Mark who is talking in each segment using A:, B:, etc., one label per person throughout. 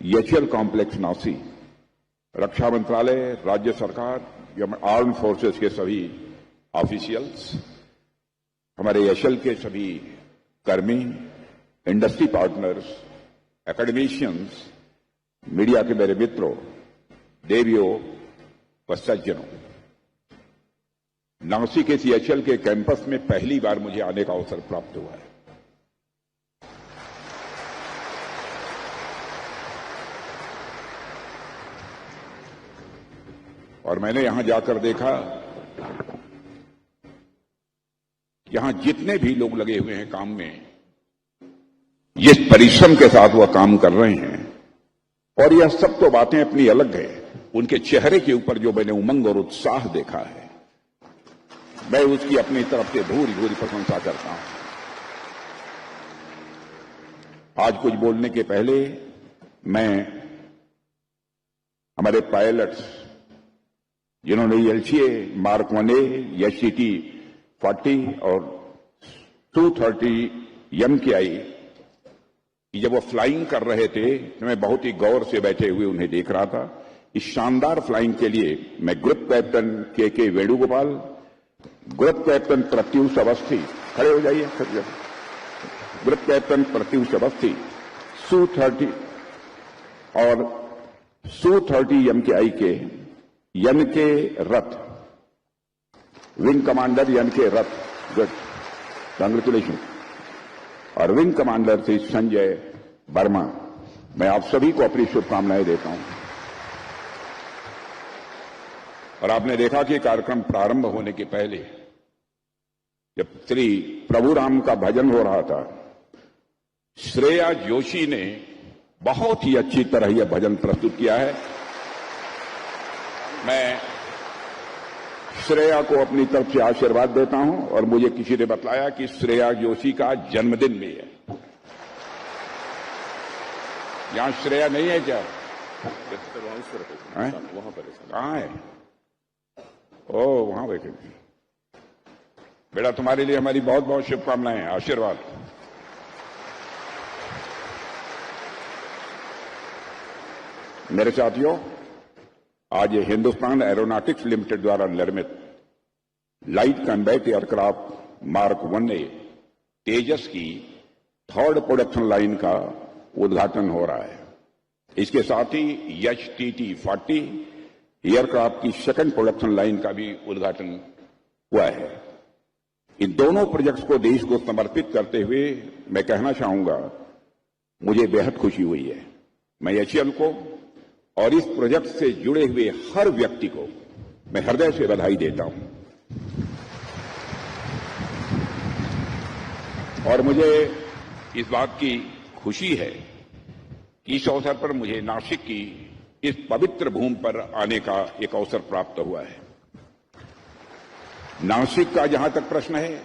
A: HL complex नासी, रक्षा मंत्रालय, राज्य सरकार, आर्म फोर्सेस के सभी ऑफिशियल्स, हमारे एचएल के सभी कर्मी, इंडस्ट्री पार्टनर्स, एकेडमिशियंस, मीडिया के मेरे मित्रों, देवियों व सज्जनों, नासिक के एचएल के कैंपस में पहली बार मुझे आने का अवसर प्राप्त हुआ है। और मैंने यहां जाकर देखा, यहां जितने भी लोग लगे हुए हैं काम में, जिस परिश्रम के साथ वह काम कर रहे हैं, और यह सब तो बातें अपनी अलग है, उनके चेहरे के ऊपर जो मैंने उमंग और उत्साह देखा है, मैं उसकी अपनी तरफ से भूरी भूरी प्रशंसा करता हूं। आज कुछ बोलने के पहले मैं हमारे पायलट्स, जिन्होंने एलसीए मार्क 1A, एचटीटी 40 और 230 MKI जब वो फ्लाइंग कर रहे थे तो मैं बहुत ही गौर से बैठे हुए उन्हें देख रहा था। इस शानदार फ्लाइंग के लिए मैं ग्रुप कैप्टन के वेणुगोपाल, ग्रुप कैप्टन प्रत्युष अवस्थी, खड़े हो जाइए, group captain Pratyush Awasthi, Su-30 और Su-30 MKI के के रथ, विंग कमांडर के रथ, गुड, कांग्रेचुलेशन, और विंग कमांडर श्री संजय वर्मा, मैं आप सभी को अपनी शुभकामनाएं देता हूं। और आपने देखा कि कार्यक्रम प्रारंभ होने के पहले जब श्री प्रभु राम का भजन हो रहा था, श्रेया जोशी ने बहुत ही अच्छी तरह यह भजन प्रस्तुत किया है। मैं श्रेया को अपनी तरफ से आशीर्वाद देता हूं, और मुझे किसी ने बताया कि श्रेया जोशी का जन्मदिन भी है। यहां श्रेया नहीं है क्या? वहां पर कहां है? ओ, वहां बैठे। बेटा, तुम्हारे लिए हमारी बहुत बहुत शुभकामनाएं, आशीर्वाद। मेरे साथियों, आज हिंदुस्तान एरोनॉटिक्स लिमिटेड द्वारा निर्मित light combat aircraft mark 1A तेजस की 3rd प्रोडक्शन लाइन का उद्घाटन हो रहा है। इसके साथ ही एचटीटी 40 एयरक्राफ्ट की 2nd प्रोडक्शन लाइन का भी उद्घाटन हुआ है। इन दोनों प्रोजेक्ट्स को देश को समर्पित करते हुए मैं कहना चाहूंगा, मुझे बेहद खुशी हुई है। मैं एचएल को और इस प्रोजेक्ट से जुड़े हुए हर व्यक्ति को मैं हृदय से बधाई देता हूं। और मुझे इस बात की खुशी है कि इस अवसर पर मुझे नासिक की इस पवित्र भूमि पर आने का एक अवसर प्राप्त हुआ है। नासिक का जहां तक प्रश्न है,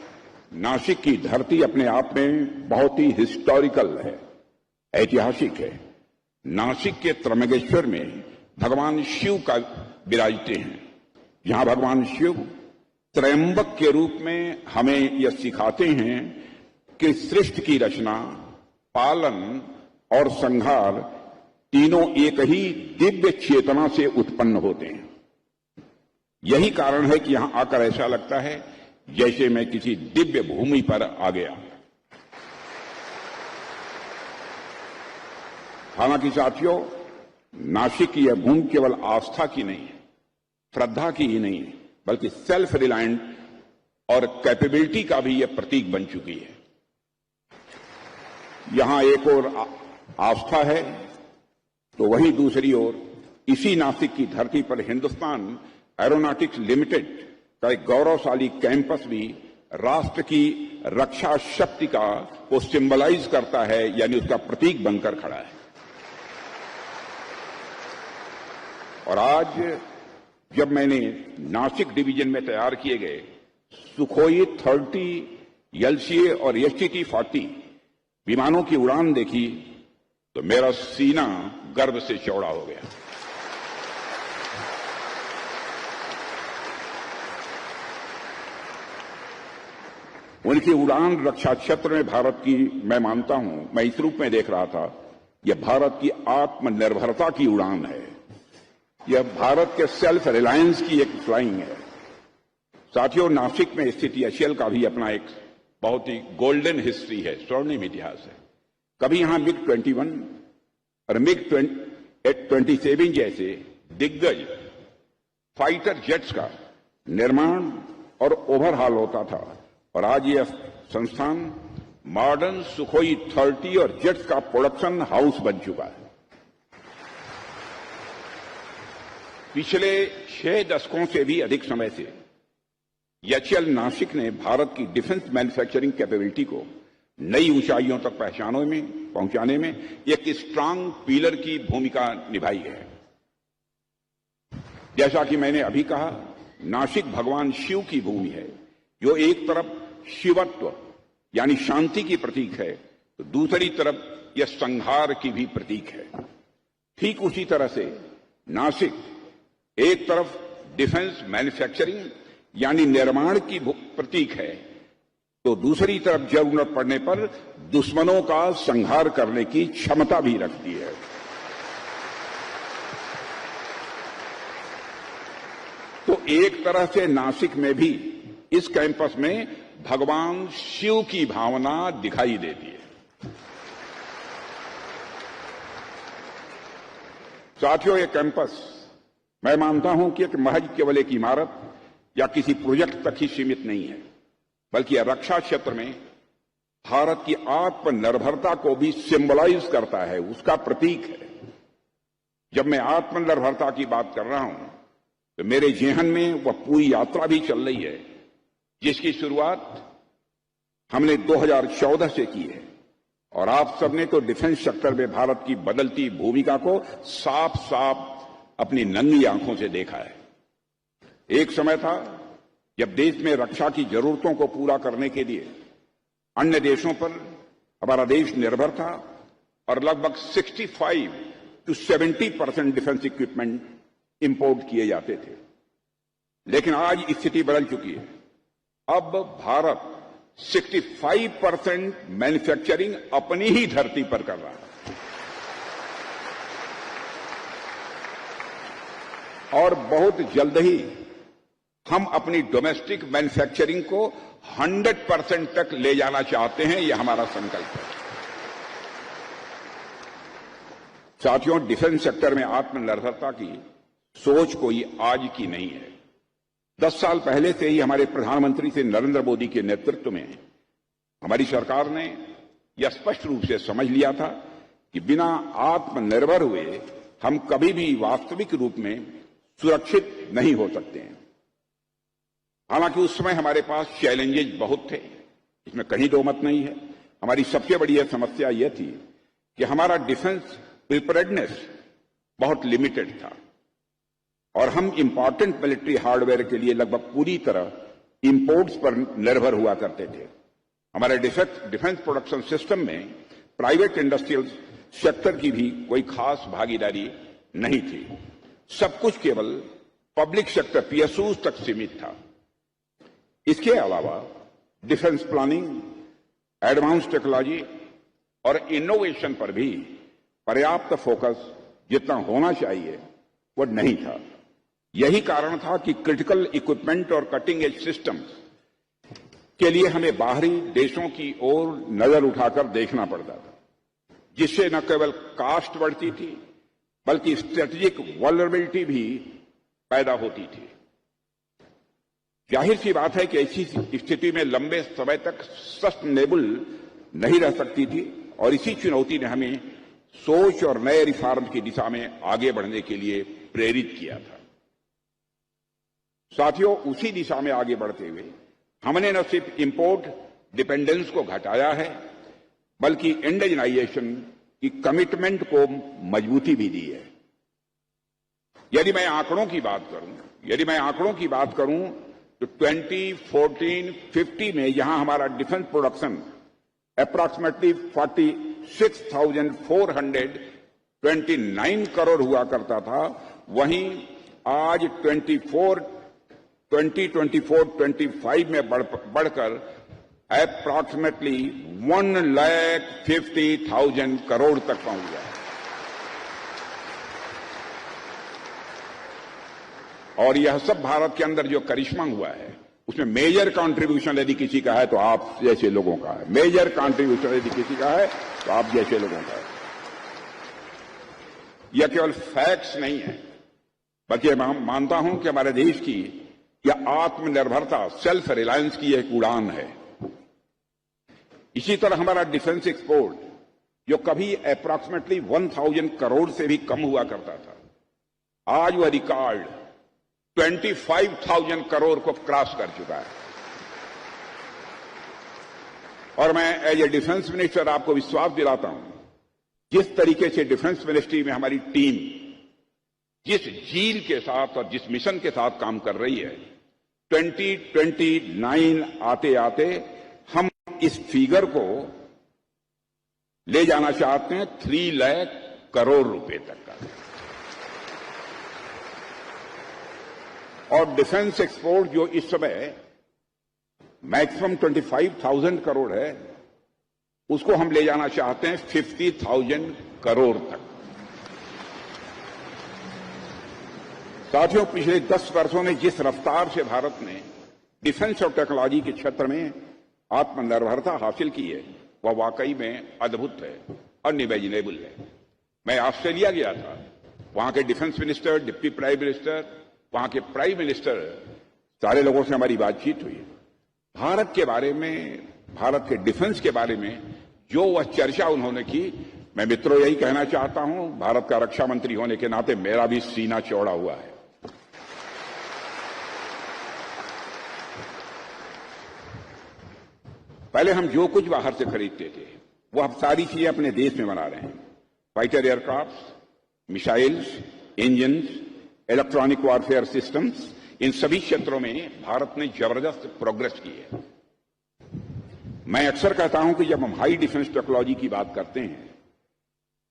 A: नासिक की धरती अपने आप में बहुत ही हिस्टोरिकल है, ऐतिहासिक है। नासिक के त्र्यंबकेश्वर में भगवान शिव का विराजते हैं, जहां भगवान शिव त्रयंबक के रूप में हमें यह सिखाते हैं कि सृष्टि की रचना, पालन और संहार तीनों एक ही दिव्य चेतना से उत्पन्न होते हैं। यही कारण है कि यहां आकर ऐसा लगता है जैसे मैं किसी दिव्य भूमि पर आ गया। हालांकि साथियों, नासिक की यह भूमि केवल आस्था की नहीं है, श्रद्धा की ही नहीं है, बल्कि सेल्फ रिलायंट और कैपेबिलिटी का भी यह प्रतीक बन चुकी है। यहां एक और आस्था है, तो वहीं दूसरी ओर इसी नासिक की धरती पर हिंदुस्तान एरोनॉटिक्स लिमिटेड का एक गौरवशाली कैंपस भी राष्ट्र की रक्षा शक्ति को सिंबलाइज करता है, यानी उसका प्रतीक बनकर खड़ा है। और आज जब मैंने नासिक डिवीजन में तैयार किए गए सुखोई 30 एलसीए और एचटीटी 40 विमानों की उड़ान देखी तो मेरा सीना गर्व से चौड़ा हो गया। उनकी उड़ान रक्षा क्षेत्र में भारत की, मैं मानता हूं, मैं इस रूप में देख रहा था, यह भारत की आत्मनिर्भरता की उड़ान है। यह भारत के सेल्फ रिलायंस की एक फ्लाइंग है। साथियों, नासिक में स्थित एचएएल का भी अपना एक बहुत ही गोल्डन हिस्ट्री है, स्वर्णिम इतिहास है। कभी यहां MiG-21 और MiG-27 जैसे दिग्गज फाइटर जेट्स का निर्माण और ओवरहाल होता था, और आज यह संस्थान मॉडर्न सुखोई 30 और जेट्स का प्रोडक्शन हाउस बन चुका है। पिछले 6 दशकों से भी अधिक समय से एचएएल नासिक ने भारत की डिफेंस मैन्युफैक्चरिंग कैपेबिलिटी को नई ऊंचाइयों तक पहुंचाने में एक स्ट्रांग पिलर की भूमिका निभाई है। जैसा कि मैंने अभी कहा, नासिक भगवान शिव की भूमि है, जो एक तरफ शिवत्व यानी शांति की प्रतीक है, तो दूसरी तरफ यह संहार की भी प्रतीक है। ठीक उसी तरह से नासिक एक तरफ डिफेंस मैन्युफैक्चरिंग यानी निर्माण की प्रतीक है, तो दूसरी तरफ जरूरत पड़ने पर दुश्मनों का संहार करने की क्षमता भी रखती है। तो एक तरह से नासिक में भी, इस कैंपस में भगवान शिव की भावना दिखाई देती है। साथियों, ये कैंपस मैं मानता हूं कि एक महज केवल एक इमारत या किसी प्रोजेक्ट तक ही सीमित नहीं है, बल्कि रक्षा क्षेत्र में भारत की आत्मनिर्भरता को भी सिंबलाइज करता है, उसका प्रतीक है। जब मैं आत्मनिर्भरता की बात कर रहा हूं तो मेरे जेहन में वह पूरी यात्रा भी चल रही है जिसकी शुरुआत हमने 2014 से की है, और आप सबने तो डिफेंस सेक्टर में भारत की बदलती भूमिका को साफ साफ अपनी नंगी आंखों से देखा है। एक समय था जब देश में रक्षा की जरूरतों को पूरा करने के लिए अन्य देशों पर हमारा देश निर्भर था, और लगभग 65 to 70% डिफेंस इक्विपमेंट इंपोर्ट किए जाते थे। लेकिन आज स्थिति बदल चुकी है। अब भारत 65% मैन्युफैक्चरिंग अपनी ही धरती पर कर रहा है, और बहुत जल्द ही हम अपनी डोमेस्टिक मैन्युफैक्चरिंग को 100% तक ले जाना चाहते हैं। यह हमारा संकल्प है। साथियों, डिफेंस सेक्टर में आत्मनिर्भरता की सोच कोई आज की नहीं है। 10 साल पहले से ही हमारे प्रधानमंत्री श्री नरेंद्र मोदी के नेतृत्व में हमारी सरकार ने यह स्पष्ट रूप से समझ लिया था कि बिना आत्मनिर्भर हुए हम कभी भी वास्तविक रूप में सुरक्षित नहीं हो सकते हैं। हालांकि उस समय हमारे पास चैलेंजेस बहुत थे, इसमें कहीं दो मत नहीं है। हमारी सबसे बड़ी समस्या यह थी कि हमारा डिफेंस प्रिपेयर्डनेस बहुत लिमिटेड था, और हम इंपॉर्टेंट मिलिट्री हार्डवेयर के लिए लगभग पूरी तरह इंपोर्ट्स पर निर्भर हुआ करते थे। हमारे डिफेंस प्रोडक्शन सिस्टम में प्राइवेट इंडस्ट्रियल सेक्टर की भी कोई खास भागीदारी नहीं थी। सब कुछ केवल पब्लिक सेक्टर PSUs तक सीमित था। इसके अलावा डिफेंस प्लानिंग, एडवांस टेक्नोलॉजी और इनोवेशन पर भी पर्याप्त फोकस जितना होना चाहिए वो नहीं था। यही कारण था कि क्रिटिकल इक्विपमेंट और कटिंग एज सिस्टम्स के लिए हमें बाहरी देशों की ओर नजर उठाकर देखना पड़ता था, जिससे न केवल कास्ट बढ़ती थी बल्कि स्ट्रेटेजिक वल्नरेबिलिटी भी पैदा होती थी। जाहिर सी बात है कि ऐसी स्थिति में लंबे समय तक सस्टेनेबल नहीं रह सकती थी, और इसी चुनौती ने हमें सोच और नए रिफॉर्म की दिशा में आगे बढ़ने के लिए प्रेरित किया था। साथियों, उसी दिशा में आगे बढ़ते हुए हमने न सिर्फ इंपोर्ट डिपेंडेंस को घटाया है, बल्कि इंडिजनाइजेशन की कमिटमेंट को मजबूती भी दी है। यदि मैं आंकड़ों की बात करूं तो 2014-15 में यहां हमारा डिफेंस प्रोडक्शन अप्रॉक्सीमेटली 46,429 करोड़ हुआ करता था, वहीं आज 2024-25 में बढ़कर अप्रॉक्सीमेटली 1,50,000 करोड़ तक पहुंच गया। और यह सब भारत के अंदर जो करिश्मा हुआ है, उसमें मेजर कंट्रीब्यूशन यदि किसी का है तो आप जैसे लोगों का है। मेजर कंट्रीब्यूशन यदि किसी का है तो आप जैसे लोगों का है। यह केवल फैक्ट्स नहीं है, बल्कि मैं मानता हूं कि हमारे देश की यह आत्मनिर्भरता, सेल्फ रिलायंस की एक उड़ान है। इसी तरह हमारा डिफेंस एक्सपोर्ट, जो कभी अप्रॉक्सीमेटली 1000 करोड़ से भी कम हुआ करता था, आज वह रिकॉर्ड 25,000 करोड़ को क्रॉस कर चुका है। और मैं एज ए डिफेंस मिनिस्टर आपको विश्वास दिलाता हूं, जिस तरीके से डिफेंस मिनिस्ट्री में हमारी टीम जिस जील के साथ और जिस मिशन के साथ काम कर रही है, 2029 आते आते हम इस फिगर को ले जाना चाहते हैं 3 लाख करोड़ रुपए तक का। और डिफेंस एक्सपोर्ट जो इस समय मैक्सिमम 25,000 करोड़ है, उसको हम ले जाना चाहते हैं 50,000 करोड़ तक। साथियों, पिछले 10 वर्षों में जिस रफ्तार से भारत ने डिफेंस और टेक्नोलॉजी के क्षेत्र में आत्मनिर्भरता हासिल की है, वह वाकई में अद्भुत है, अनइमेजिनेबल है। मैं ऑस्ट्रेलिया गया था, वहां के defence minister, deputy prime minister, वहां के प्राइम मिनिस्टर, सारे लोगों से हमारी बातचीत हुई। भारत के बारे में, भारत के डिफेंस के बारे में जो वह चर्चा उन्होंने की, मैं मित्रों यही कहना चाहता हूं, भारत का रक्षा मंत्री होने के नाते मेरा भी सीना चौड़ा हुआ है। पहले हम जो कुछ बाहर से खरीदते थे, वो अब सारी चीजें अपने देश में बना रहे हैं। Fighter aircraft, missiles, engines, electronic warfare systems, इन सभी क्षेत्रों में भारत ने जबरदस्त प्रोग्रेस की है। मैं अक्सर कहता हूं कि जब हम हाई डिफेंस टेक्नोलॉजी की बात करते हैं,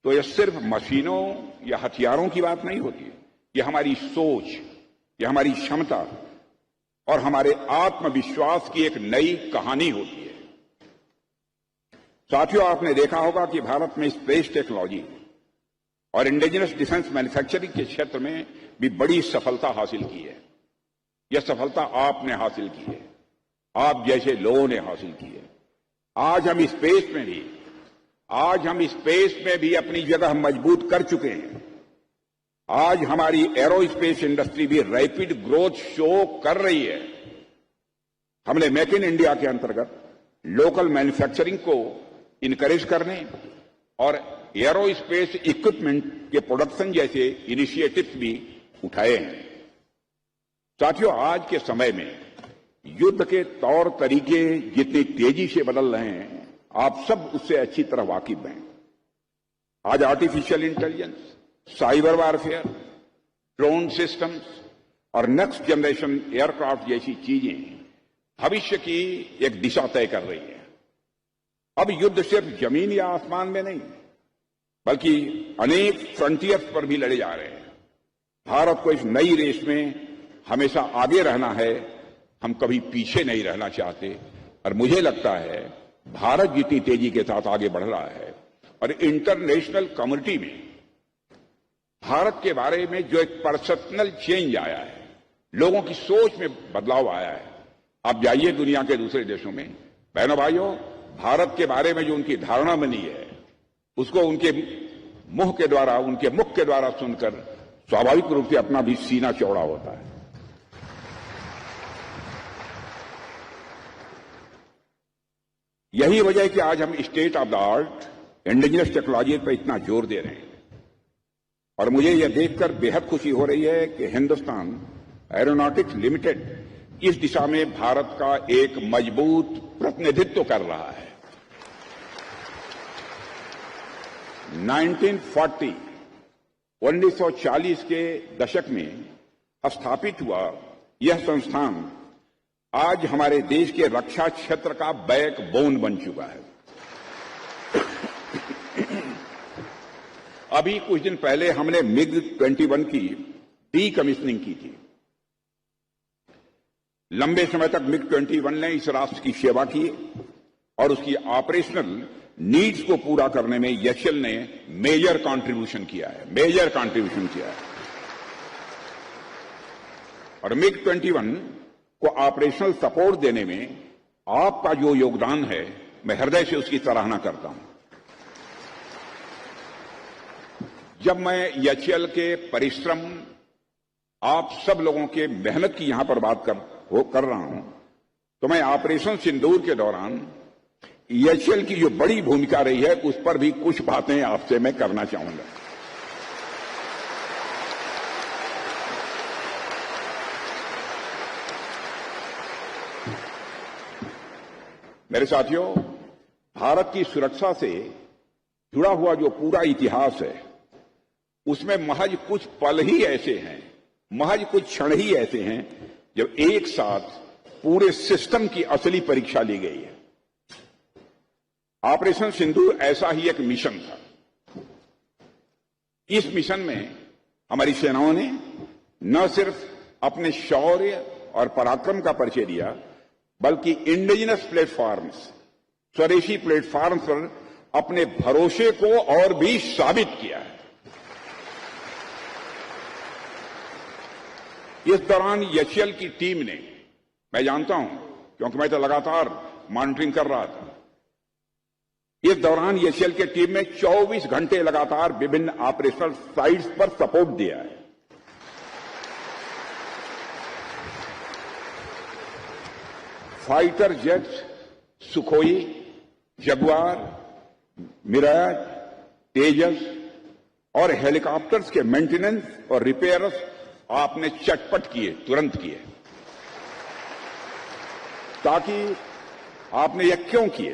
A: तो यह सिर्फ मशीनों या हथियारों की बात नहीं होती है। यह हमारी सोच, यह हमारी क्षमता और हमारे आत्मविश्वास की एक नई कहानी होती है। साथियों, आपने देखा होगा कि भारत में स्पेस टेक्नोलॉजी और इंडिजिनस डिफेंस मैन्युफैक्चरिंग के क्षेत्र में भी बड़ी सफलता हासिल की है। यह सफलता आपने हासिल की है, आप जैसे लोगों ने हासिल की है। आज हम स्पेस में भी अपनी जगह मजबूत कर चुके हैं। आज हमारी एरोस्पेस इंडस्ट्री भी रैपिड ग्रोथ शो कर रही है। हमने मेक इन इंडिया के अंतर्गत लोकल मैन्युफैक्चरिंग को इनकरेज करने और एरोस्पेस इक्विपमेंट के प्रोडक्शन जैसे इनिशिएटिव्स भी उठाए हैं। साथियों, आज के समय में युद्ध के तौर तरीके जितनी तेजी से बदल रहे हैं, आप सब उससे अच्छी तरह वाकिफ हैं। आज artificial intelligence, cyber warfare, drone systems और नेक्स्ट जनरेशन एयरक्राफ्ट जैसी चीजें भविष्य की एक दिशा तय कर रही है। अब युद्ध सिर्फ जमीन या आसमान में नहीं, बल्कि अनेक फ्रंटियर्स पर भी लड़े जा रहे हैं। भारत को इस नई रेस में हमेशा आगे रहना है, हम कभी पीछे नहीं रहना चाहते। और मुझे लगता है भारत जितनी तेजी के साथ आगे बढ़ रहा है और इंटरनेशनल कम्युनिटी में भारत के बारे में जो एक परसेप्शनल चेंज आया है, लोगों की सोच में बदलाव आया है। आप जाइए दुनिया के दूसरे देशों में, बहनों भाइयों, भारत के बारे में जो उनकी धारणा बनी है, उसको उनके मुंह के द्वारा, उनके मुख के द्वारा सुनकर स्वाभाविक रूप से अपना भी सीना चौड़ा होता है। यही वजह है कि आज हम state of the art indigenous technology पर इतना जोर दे रहे हैं। और मुझे यह देखकर बेहद खुशी हो रही है कि हिंदुस्तान एरोनॉटिक्स लिमिटेड इस दिशा में भारत का एक मजबूत प्रतिनिधित्व कर रहा है। 1940 के दशक में स्थापित हुआ यह संस्थान आज हमारे देश के रक्षा क्षेत्र का बैकबोन बन चुका है। अभी कुछ दिन पहले हमने MiG-21 की डीकमीशनिंग की थी। लंबे समय तक MiG-21 ने इस राष्ट्र की सेवा की और उसकी ऑपरेशनल नीड्स को पूरा करने में एचएएल ने मेजर कंट्रीब्यूशन किया है। और MiG-21 को ऑपरेशनल सपोर्ट देने में आपका जो योगदान है, मैं हृदय से उसकी सराहना करता हूं। जब मैं एचएएल के परिश्रम, आप सब लोगों के मेहनत की यहां पर बात कर रहा हूं, तो मैं ऑपरेशन सिंदूर के दौरान एचएएल की जो बड़ी भूमिका रही है उस पर भी कुछ बातें आपसे मैं करना चाहूंगा। मेरे साथियों, भारत की सुरक्षा से जुड़ा हुआ जो पूरा इतिहास है, उसमें महज कुछ पल ही ऐसे हैं, महज कुछ क्षण ही ऐसे हैं जब एक साथ पूरे सिस्टम की असली परीक्षा ली गई है। ऑपरेशन सिंदूर ऐसा ही एक मिशन था। इस मिशन में हमारी सेनाओं ने न सिर्फ अपने शौर्य और पराक्रम का परिचय दिया, बल्कि इंडिजिनस प्लेटफॉर्म्स, स्वदेशी प्लेटफॉर्म पर अपने भरोसे को और भी साबित किया है। इस दौरान एचएएल की टीम ने, मैं जानता हूं क्योंकि मैं तो लगातार मॉनिटरिंग कर रहा था, इस दौरान एचएएल की टीम ने 24 घंटे लगातार विभिन्न ऑपरेशनल साइट्स पर सपोर्ट दिया है। Fighter jets, Sukhoi, Jaguar, Mirage, Tejas और हेलीकॉप्टर्स के मेंटेनेंस और रिपेयर्स आपने चटपट किए, तुरंत किए। ताकि आपने यह क्यों किए?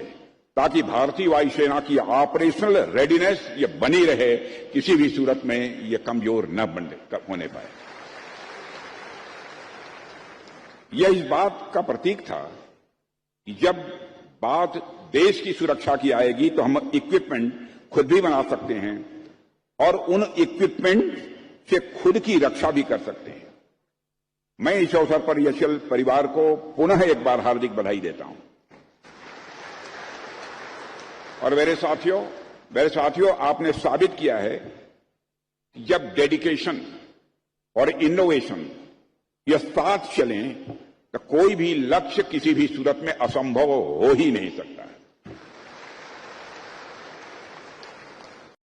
A: ताकि भारतीय वायुसेना की ऑपरेशनल रेडीनेस ये बनी रहे, किसी भी सूरत में ये कमजोर न होने पाए। यह इस बात का प्रतीक था कि जब बात देश की सुरक्षा की आएगी तो हम इक्विपमेंट खुद भी बना सकते हैं और उन इक्विपमेंट से खुद की रक्षा भी कर सकते हैं। मैं इस अवसर पर एचएएल परिवार को पुनः एक बार हार्दिक बधाई देता हूं। और मेरे साथियों, आपने साबित किया है कि जब डेडिकेशन और इनोवेशन ये साथ चलें तो कोई भी लक्ष्य किसी भी सूरत में असंभव हो ही नहीं सकता है।